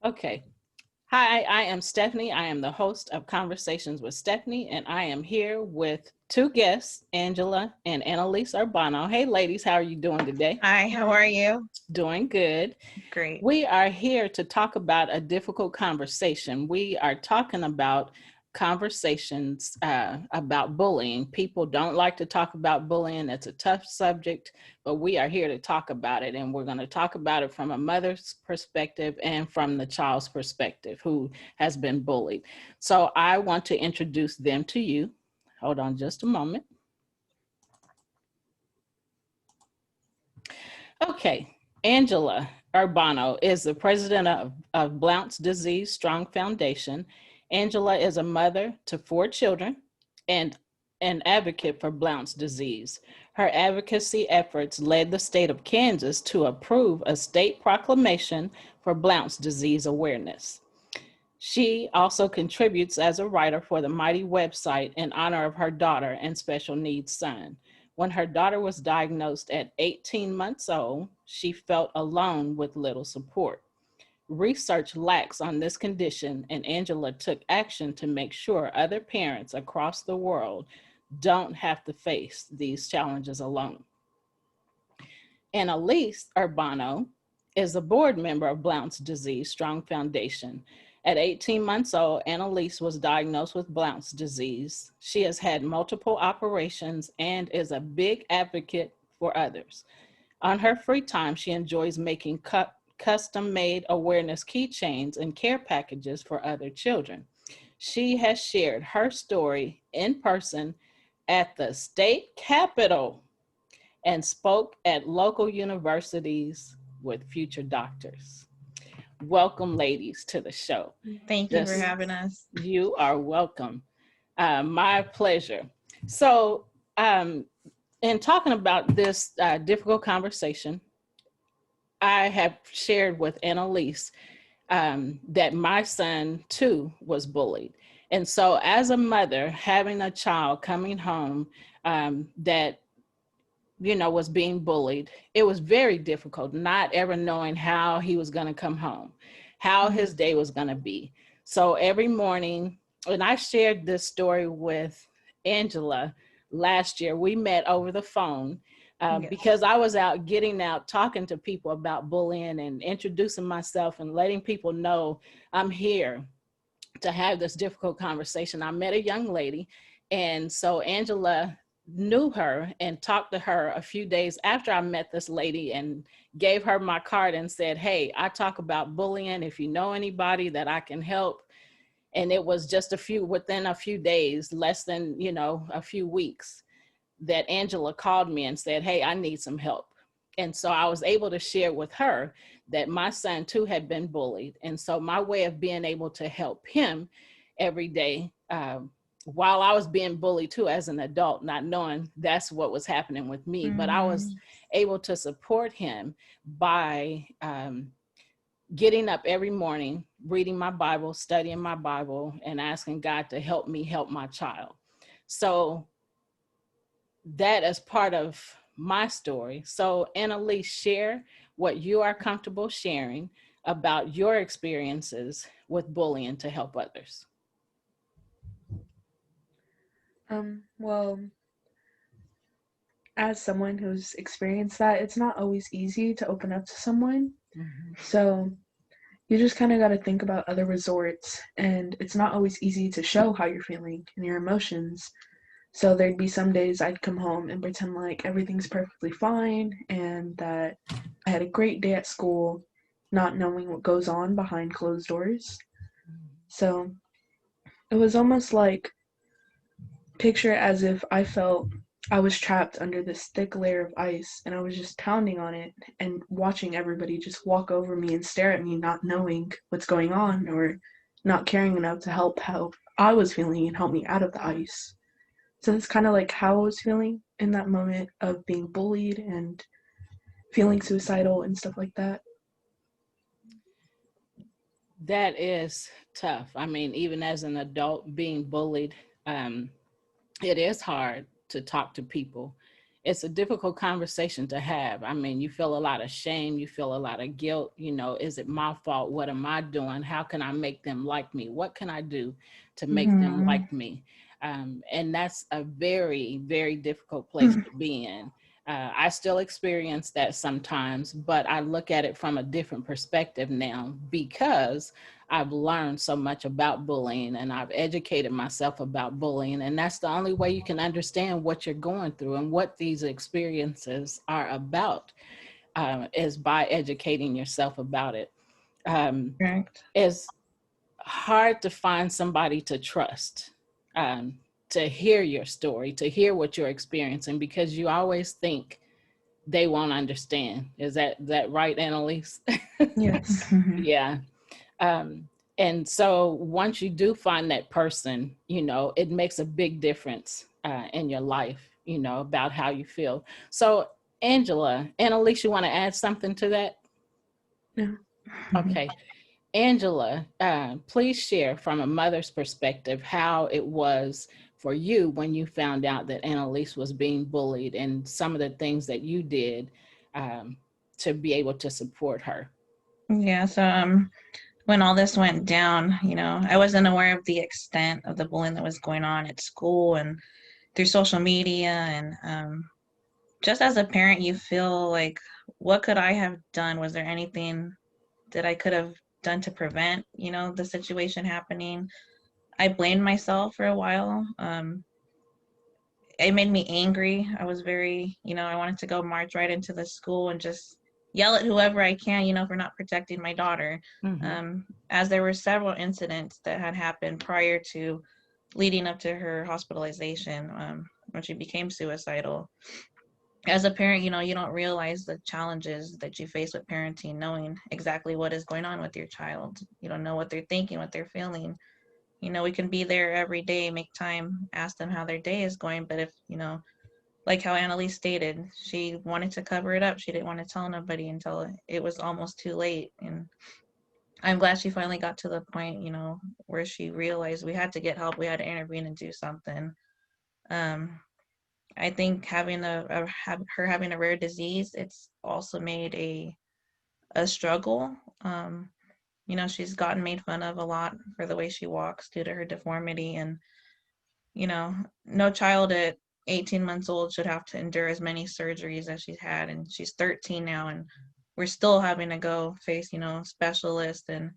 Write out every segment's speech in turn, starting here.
Okay. Hi, I am Stephanie. I am the host of Conversations with Stephanie, and I am here with two guests, Angela and Anneliese Urbano. Hey, ladies, how are you doing today? Hi, how are you? Doing good. Great. We are here to talk about a difficult conversation. We are talking about conversations about bullying. People don't like to talk about bullying. It's a tough subject, but we are here to talk about it. And we're going to talk about it from a mother's perspective and from the child's perspective who has been bullied. So I want to introduce them to you. Hold on just a moment. Okay, Angela Urbano is the president of Blount's Disease Strong Foundation. Angela is a mother to 4 children and an advocate for Blount's disease. Her advocacy efforts led the state of Kansas to approve a state proclamation for Blount's disease awareness. She also contributes as a writer for the Mighty website in honor of her daughter and special needs son. When her daughter was diagnosed at 18 months old, she felt alone with little support. Research lacks on this condition, and Angela took action to make sure other parents across the world don't have to face these challenges alone. Anneliese Urbano is a board member of Blount's Disease Strong Foundation. At 18 months old, Anneliese was diagnosed with Blount's disease. She has had multiple operations and is a big advocate for others. On her free time, she enjoys making custom-made awareness keychains and care packages for other children. She has shared her story in person at the state capitol and spoke at local universities with future doctors. Welcome, ladies, to the show. Thank you for having us. You are welcome. My pleasure. So, in talking about this difficult conversation, I have shared with Anneliese that my son, too, was bullied. And so, as a mother, having a child coming home that was being bullied, it was very difficult, not ever knowing how he was going to come home, how his day was going to be. So every morning, and I shared this story with Angela last year, we met over the phone because I was getting out, talking to people about bullying and introducing myself and letting people know I'm here to have this difficult conversation. I met a young lady, and so Angela knew her and talked to her a few days after I met this lady and gave her my card and said, hey, I talk about bullying. If you know anybody that I can help. And it was just within a few days, less than, a few weeks, that Angela called me and said, hey, I need some help. And so I was able to share with her that my son too had been bullied. And so my way of being able to help him every day, while I was being bullied too as an adult, not knowing that's what was happening with me, but I was able to support him by getting up every morning, reading my Bible, studying my Bible, and asking God to help me help my child. So that is part of my story. So Anneliese, share what you are comfortable sharing about your experiences with bullying to help others. Well, as someone who's experienced that, it's not always easy to open up to someone. So you just kind of got to think about other resorts, and it's not always easy to show how you're feeling and your emotions. So there'd be some days I'd come home and pretend like everything's perfectly fine and that I had a great day at school, not knowing what goes on behind closed doors. So it was almost like, picture it as if I felt I was trapped under this thick layer of ice and I was just pounding on it and watching everybody just walk over me and stare at me, not knowing what's going on or not caring enough to help how I was feeling and help me out of the ice. So that's kind of like how I was feeling in that moment of being bullied and feeling suicidal and stuff like that. That is tough. I mean, even as an adult being bullied, it is hard to talk to people it's a difficult conversation to have. I mean, you feel a lot of shame, you feel a lot of guilt. You know, is it my fault? What am I doing? How can I make them like me? What can I do to make them like me? And that's a very, very difficult place to be in. I still experience that sometimes, but I look at it from a different perspective now because I've learned so much about bullying and I've educated myself about bullying. And that's the only way you can understand what you're going through and what these experiences are about, is by educating yourself about it. Correct. It's hard to find somebody to trust, to hear your story, to hear what you're experiencing, because you always think they won't understand. Is that right, Anneliese? Yes. Yeah. And so once you do find that person, you know, it makes a big difference in your life, you know, about how you feel. So Anneliese, you want to add something to that? No. Okay. Angela, please share from a mother's perspective how it was for you when you found out that Anneliese was being bullied and some of the things that you did to be able to support her. Yeah, so when all this went down, you know, I wasn't aware of the extent of the bullying that was going on at school and through social media. And just as a parent, you feel like, what could I have done? Was there anything that I could have done to prevent, you know, the situation happening? I blamed myself for a while. It made me angry. I was very, you know, I wanted to go march right into the school and just yell at whoever I can, you know, for not protecting my daughter. As there were several incidents that had happened prior to leading up to her hospitalization, when she became suicidal. As a parent, you know, you don't realize the challenges that you face with parenting, knowing exactly what is going on with your child. You don't know what they're thinking, what they're feeling. You know, we can be there every day, make time, ask them how their day is going. But if, you know, like how Anneliese stated, she wanted to cover it up. She didn't want to tell nobody until it was almost too late. And I'm glad she finally got to the point, you know, where she realized we had to get help. We had to intervene and do something. I think having her having a rare disease, it's also made a struggle. You know, she's gotten made fun of a lot for the way she walks due to her deformity. And, you know, no child at 18 months old should have to endure as many surgeries as she's had. And she's 13 now, and we're still having to go face, you know, specialists. And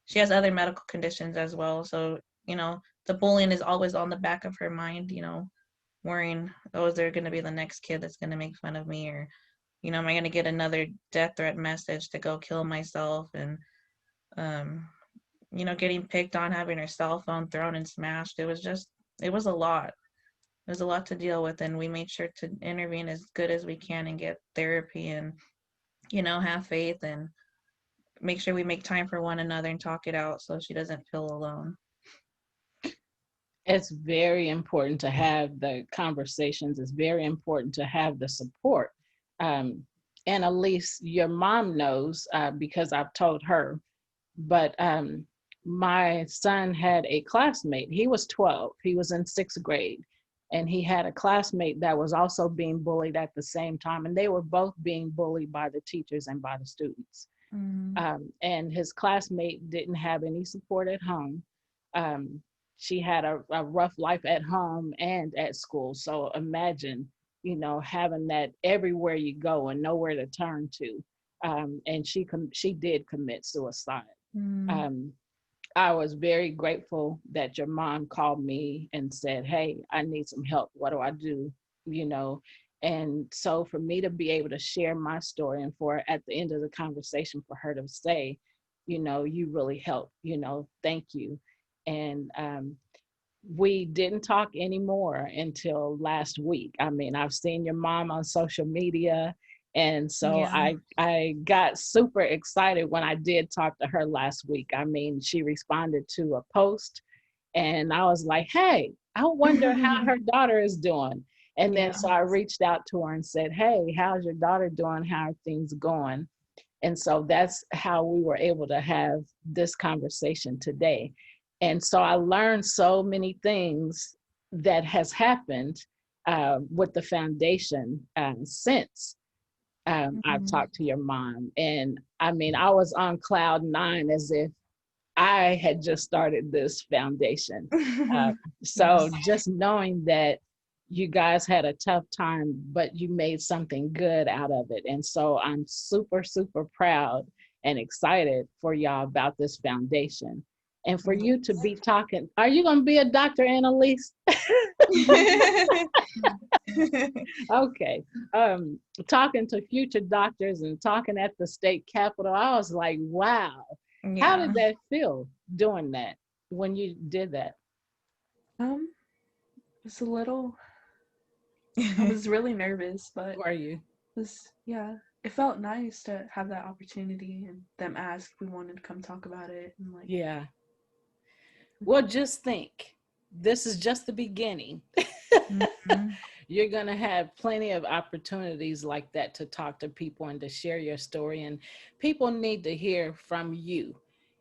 she has other medical conditions as well. So, you know, the bullying is always on the back of her mind, you know, worrying, oh, is there going to be the next kid that's going to make fun of me? Or, you know, am I going to get another death threat message to go kill myself? And, you know, getting picked on, having her cell phone thrown and smashed. It was a lot. It was a lot to deal with. And we made sure to intervene as good as we can and get therapy and, you know, have faith and make sure we make time for one another and talk it out so she doesn't feel alone. It's very important to have the conversations. It's very important to have the support. And Anneliese, your mom knows because I've told her, but my son had a classmate. He was 12. He was in 6th grade. And he had a classmate that was also being bullied at the same time. And they were both being bullied by the teachers and by the students. And his classmate didn't have any support at home. She had a rough life at home and at school. So imagine, you know, having that everywhere you go and nowhere to turn to. And she did commit suicide. I was very grateful that your mom called me and said, hey, I need some help. What do I do? You know, and so for me to be able to share my story and for at the end of the conversation for her to say, you know, you really helped, you know, thank you. And we didn't talk anymore until last week. I mean, I've seen your mom on social media. And so Yeah. I got super excited when I did talk to her last week. I mean, she responded to a post and I was like, hey, I wonder how her daughter is doing. And then so I reached out to her and said, hey, how's your daughter doing? How are things going? And so that's how we were able to have this conversation today. And so I learned so many things that has happened with the foundation since I've talked to your mom. And I mean, I was on cloud nine as if I had just started this foundation. So Yes. just knowing that you guys had a tough time, but you made something good out of it. And so I'm super, super proud and excited for y'all about this foundation. And for you to be talking, are you going to be a Dr. Anneliese? Okay. Talking to future doctors and talking at the state capitol, I was like, wow. How Yeah. did that feel doing that when you did that? It's a little. I was really nervous, but Were you? yeah. It felt nice to have that opportunity and them ask if we wanted to come talk about it and like. Yeah. Well, just think, this is just the beginning. Mhm. You're going to have plenty of opportunities like that to talk to people and to share your story. And people need to hear from you.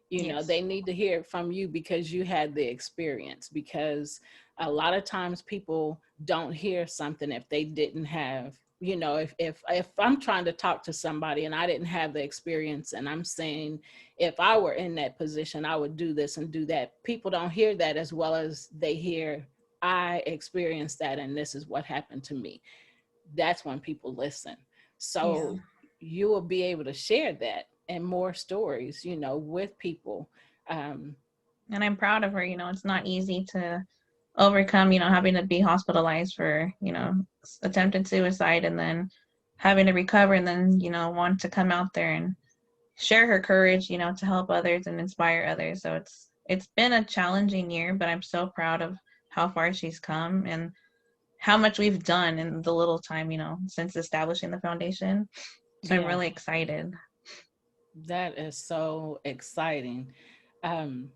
You know, Yes. they need to hear it from you because you had the experience. Because a lot of times people don't hear something if they didn't have, you know, if I'm trying to talk to somebody and I didn't have the experience and I'm saying, if I were in that position, I would do this and do that. People don't hear that as well as they hear, I experienced that and this is what happened to me. That's when people listen. So you will be able to share that and more stories, you know, with people. Um, And I'm proud of her. It's not easy to overcome, having to be hospitalized for, attempted suicide and then having to recover and then, want to come out there and share her courage, to help others and inspire others. So it's been a challenging year, but I'm so proud of how far she's come and how much we've done in the little time, since establishing the foundation. So I'm yeah, really excited. that is so exciting. Um,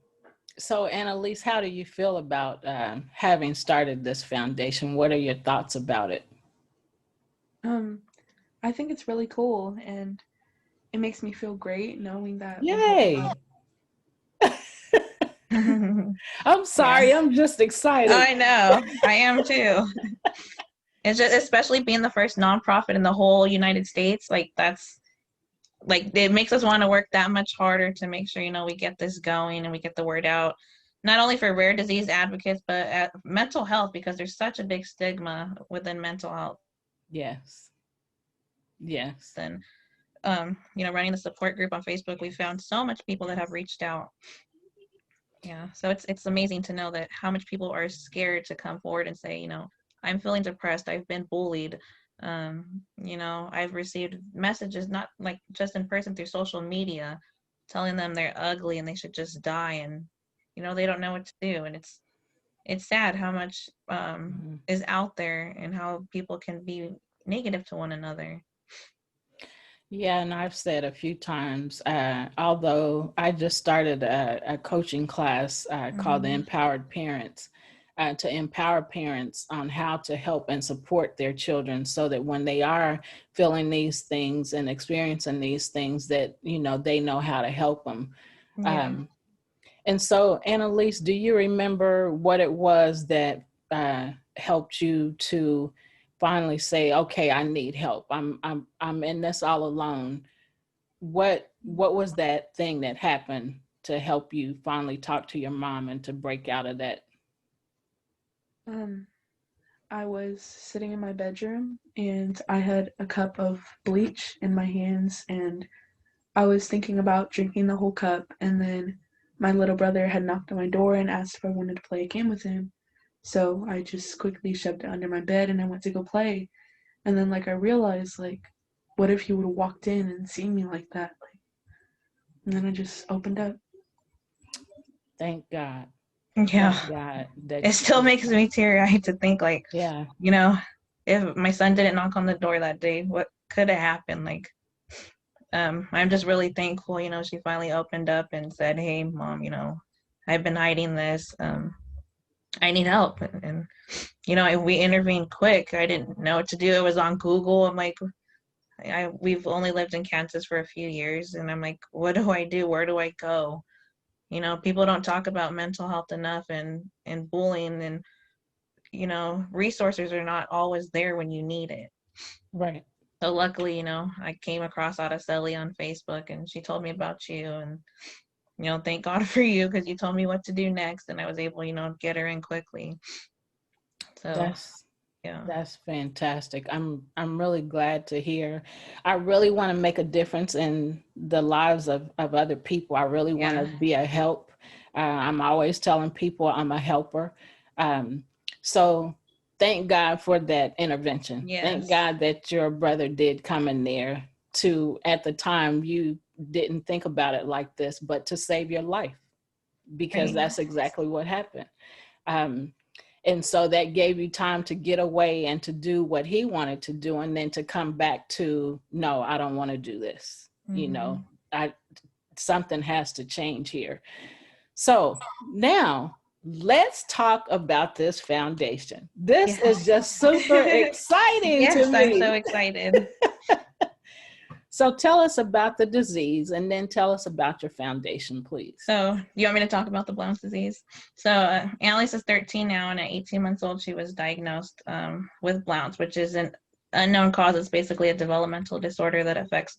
so Annalise, how do you feel about having started this foundation? What are your thoughts about it? I think it's really cool and it makes me feel great knowing that we're helping Yay. others. I'm Yeah. sorry, I'm just excited. I know. I am too. It's just, especially being the first nonprofit in the whole United States, like that's like it makes us want to work that much harder to make sure we get this going and we get the word out, not only for rare disease advocates but at mental health, because there's such a big stigma within mental health. Yes. Yes. And running the support group on Facebook, we found so much people that have reached out. Yeah, so it's amazing to know that how much people are scared to come forward and say, I'm feeling depressed, I've been bullied. I've received messages, not like just in person, through social media, telling them they're ugly and they should just die, and they don't know what to do. And it's sad how much is out there and how people can be negative to one another. Yeah, and I've said a few times, although I just started a coaching class called the Empowered Parents, to empower parents on how to help and support their children so that when they are feeling these things and experiencing these things, that, they know how to help them. Yeah. And so, Annalise, do you remember what it was that helped you to finally say, "Okay, I need help. I'm in this all alone." What was that thing that happened to help you finally talk to your mom and to break out of that? I was sitting in my bedroom and I had a cup of bleach in my hands and I was thinking about drinking the whole cup, and then my little brother had knocked on my door and asked if I wanted to play a game with him. So I just quickly shoved it under my bed and I went to go play. And then I realized what if he would have walked in and seen me like that? And then I just opened up. Thank God. Yeah. Thank God that It still makes me teary-eyed to think yeah. if my son didn't knock on the door that day, what could have happened? I'm just really thankful, she finally opened up and said, "Hey, Mom, I've been hiding this. I need help." And we intervened quick. I didn't know what to do. It was on Google. I'm like, we've only lived in Kansas for a few years, and I'm like, what do I do? Where do I go? People don't talk about mental health enough and bullying, and resources are not always there when you need it. Right. So luckily, I came across Araceli on Facebook, and she told me about you, and thank God for you, because you told me what to do next, and I was able, get her in quickly. So yeah, That's fantastic. I'm really glad to hear. I really want to make a difference in the lives of other people. I really want to be a help. I'm always telling people I'm a helper. So thank God for that intervention. Yes. Thank God that your brother did come in there to, at the time, you didn't think about it like this, but to save your life, because Right. that's exactly what happened. And so that gave you time to get away and to do what he wanted to do, and then to come back to, no, I don't want to do this. Something has to change here. So now let's talk about this foundation. This is just super exciting to me. I'm so excited. So tell us about the disease, and then tell us about your foundation, please. So you want me to talk about the Blount disease? So Anneliese is 13 now, and at 18 months old, she was diagnosed with Blount, which is an unknown cause. It's basically a developmental disorder that affects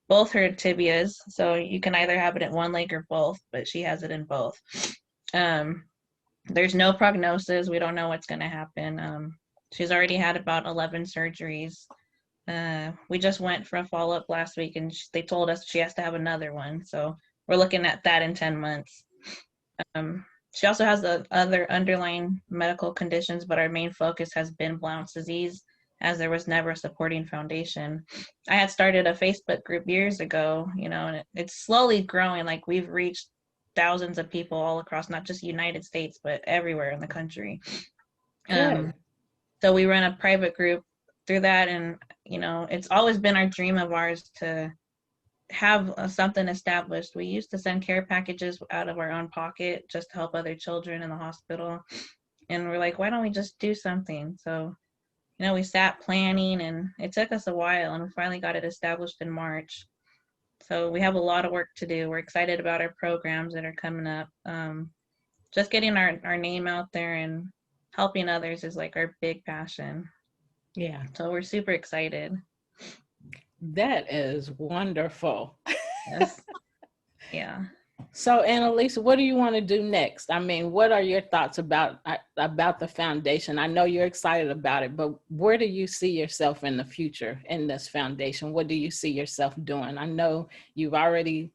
both her tibias. So you can either have it in one leg or both, but she has it in both. There's no prognosis. We don't know what's going to happen. She's already had about 11 surgeries. We just went for a follow-up last week, and they told us she has to have another one. So we're looking at that in 10 months. She also has the other underlying medical conditions, but our main focus has been Blount's disease, as there was never a supporting foundation. I had started a Facebook group years ago, and it's slowly growing. Like, we've reached thousands of people all across, not just the United States, but everywhere in the country. So we run a private group through that, and it's always been our dream of ours to have something established. We used to send care packages out of our own pocket just to help other children in the hospital, and we're like, why don't we just do something? So we sat planning, and it took us a while, and we finally got it established in March. So we have a lot of work to do. We're excited about our programs that are coming up. Just getting our name out there and helping others is like our big passion. Yeah. So we're super excited. That is wonderful. Yes. Yeah. So Anneliese, what do you want to do next? I mean, what are your thoughts about the foundation? I know you're excited about it, but where do you see yourself in the future in this foundation? What do you see yourself doing? I know you've already,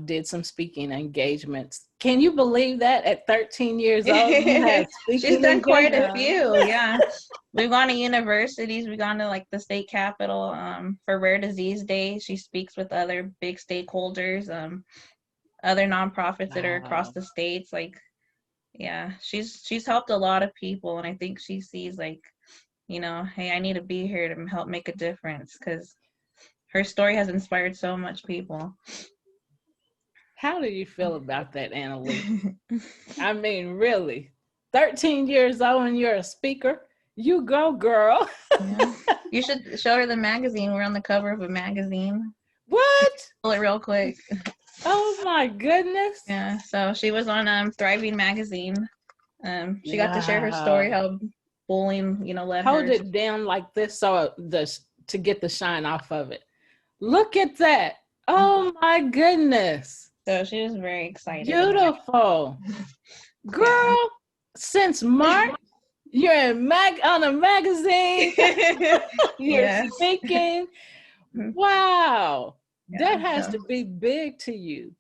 did some speaking engagements. Can you believe that at 13 years old, you have speaking She's done quite a engagements? few, yeah. We've gone to universities. We've gone to like the state capitol for Rare Disease Day. She speaks with other big stakeholders, other nonprofits that are across the states. Like, yeah, she's helped a lot of people, and I think she sees like, hey, I need to be here to help make a difference, because her story has inspired so much people. How do you feel about that, Anneliese? I mean, really, 13 years old and you're a speaker? You go, girl. Yeah. You should show her the magazine. We're on the cover of a magazine. What? Pull it real quick. Oh my goodness. Yeah, so she was on Thriving magazine. She got to share her story, how bullying, led her. Hold it down like this so to get the shine off of it. Look at that. Oh my goodness. So she was very excited. Beautiful. Girl, since March, you're on a magazine. You're speaking. Wow. That has to be big to you.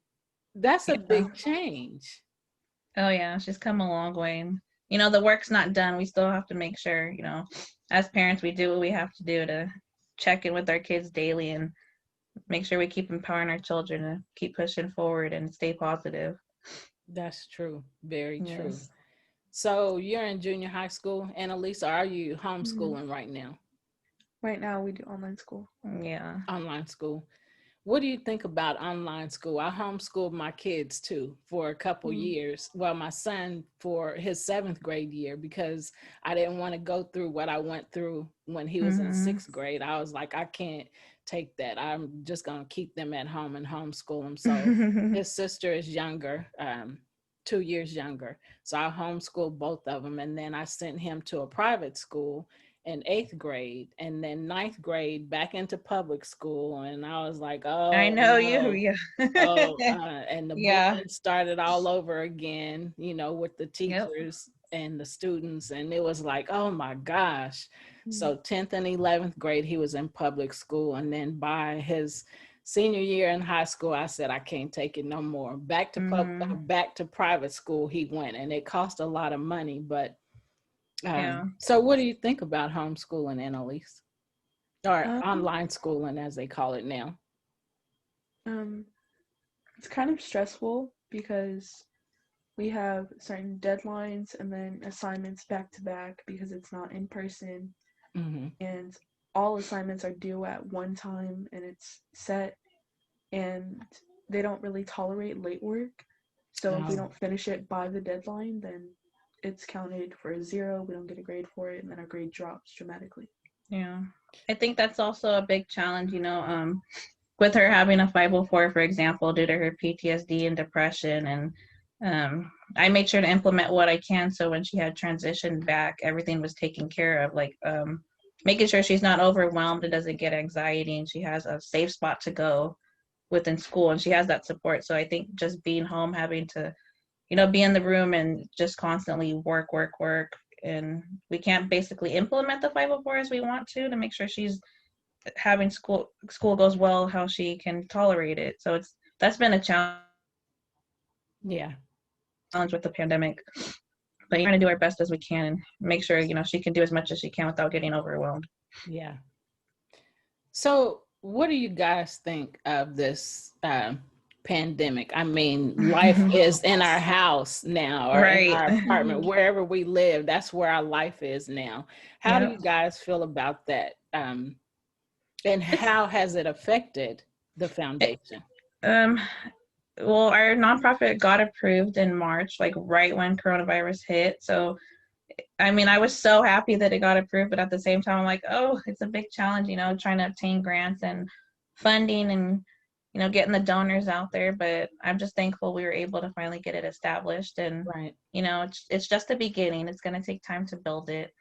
That's a big change. Oh yeah, she's come a long way. The work's not done. We still have to make sure, as parents, we do what we have to do to check in with our kids daily and make sure we keep empowering our children to keep pushing forward and stay positive. That's true. Very true. So you're in junior high school, Anneliese. Are you homeschooling right now? Right now we do online school. Yeah. Online school. What do you think about online school? I homeschooled my kids too for a couple years. Well, my son for his 7th grade year, because I didn't want to go through what I went through when he was in 6th grade. I was like, I can't take that. I'm just going to keep them at home and homeschool them. So his sister is younger. 2 years younger. So I homeschooled both of them. And then I sent him to a private school in 8th grade, and then 9th grade back into public school. And I was like, I oh know you. no. Yeah. Oh, and the Yeah. bullying started all over again, with the Yep. teachers and the students. And it was like, oh my gosh. Mm. So 10th and 11th grade, he was in public school. And then by his senior year in high school, I said, I can't take it no more. Back to private school he went, and it cost a lot of money. But Yeah. so what do you think about homeschooling, Anneliese? Or Um, online schooling, as they call it now? It's kind of stressful because we have certain deadlines and then assignments back to back because it's not in person, Mm-hmm. and all assignments are due at one time and it's set, and they don't really tolerate late work. So if we don't finish it by the deadline, then it's counted for a 0. We don't get a grade for it, and then our grade drops dramatically. Yeah. I think that's also a big challenge, with her having a 504, for example, due to her PTSD and depression. And I made sure to implement what I can. So when she had transitioned back, everything was taken care of, like making sure she's not overwhelmed and doesn't get anxiety, and she has a safe spot to go within school, and she has that support. So I think just being home, having to, be in the room and just constantly work, and we can't basically implement the 504 as we want to make sure she's having school goes well, how she can tolerate it. So that's been a challenge Yeah. with the pandemic, but trying to do our best as we can and make sure she can do as much as she can without getting overwhelmed. Yeah. So what do you guys think of this pandemic? I mean, life is in our house now, or Right. in our apartment, wherever we live. That's where our life is now. How do you guys feel about that? And how has it affected the foundation? Well, our nonprofit got approved in March, like right when coronavirus hit. So, I mean, I was so happy that it got approved, but at the same time, I'm like, oh, it's a big challenge, trying to obtain grants and funding and, getting the donors out there. But I'm just thankful we were able to finally get it established. And, Right. it's just the beginning. It's going to take time to build it.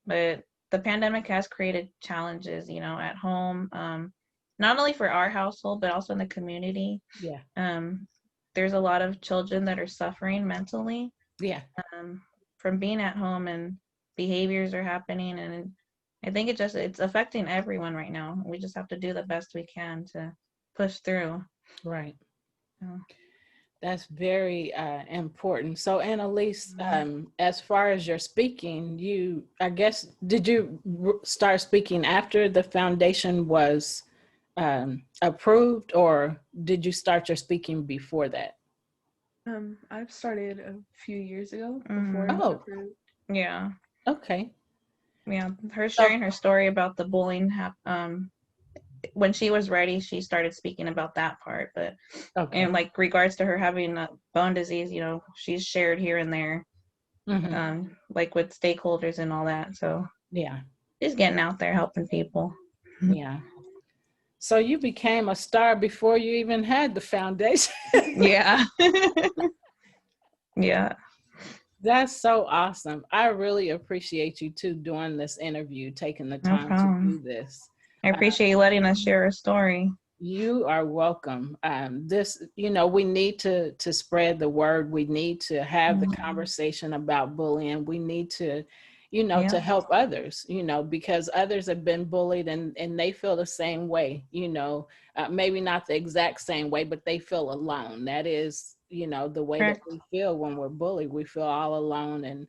But the pandemic has created challenges, at home, not only for our household, but also in the community. Yeah. There's a lot of children that are suffering mentally. Yeah. From being at home, and behaviors are happening, and I think it's affecting everyone right now. We just have to do the best we can to push through. Right. Yeah. That's very important. So, Anneliese, as far as your speaking, I guess, did you start speaking after the foundation was approved, or did you start your speaking before that? I've started a few years ago before it was approved. Yeah. Okay. Yeah. Her sharing her story about the bullying, when she was ready, she started speaking about that part. But in like regards to her having a bone disease, she's shared here and there, like with stakeholders and all that. So yeah, she's getting out there helping people. Yeah. So you became a star before you even had the foundation. Yeah. Yeah. That's so awesome. I really appreciate you too doing this interview, taking the time to do this. I appreciate you letting us share a story. You are welcome. We need to spread the word. We need to have the conversation about bullying. We need to, to help others, because others have been bullied and they feel the same way, maybe not the exact same way, but they feel alone. That is, the way that we feel when we're bullied. We feel all alone and,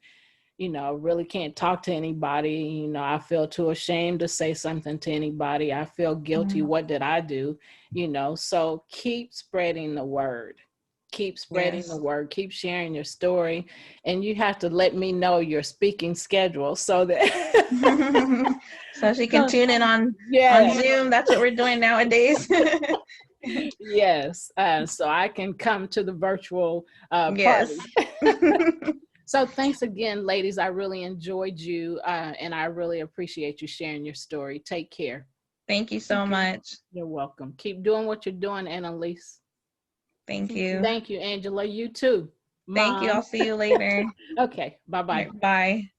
really can't talk to anybody. I feel too ashamed to say something to anybody. I feel guilty. What did I do? So keep spreading the word. Keep spreading the word. Keep sharing your story. And you have to let me know your speaking schedule so that so she can tune in on Zoom. That's what we're doing nowadays. Yes. So I can come to the virtual party. So thanks again, ladies. I really enjoyed you, and I really appreciate you sharing your story. Take care. Thank you so much. You're welcome. Keep doing what you're doing, Anneliese. Thank you. Thank you, Angela. You too. Thank you. I'll Mom. see you later. Okay, bye-bye. All right, bye.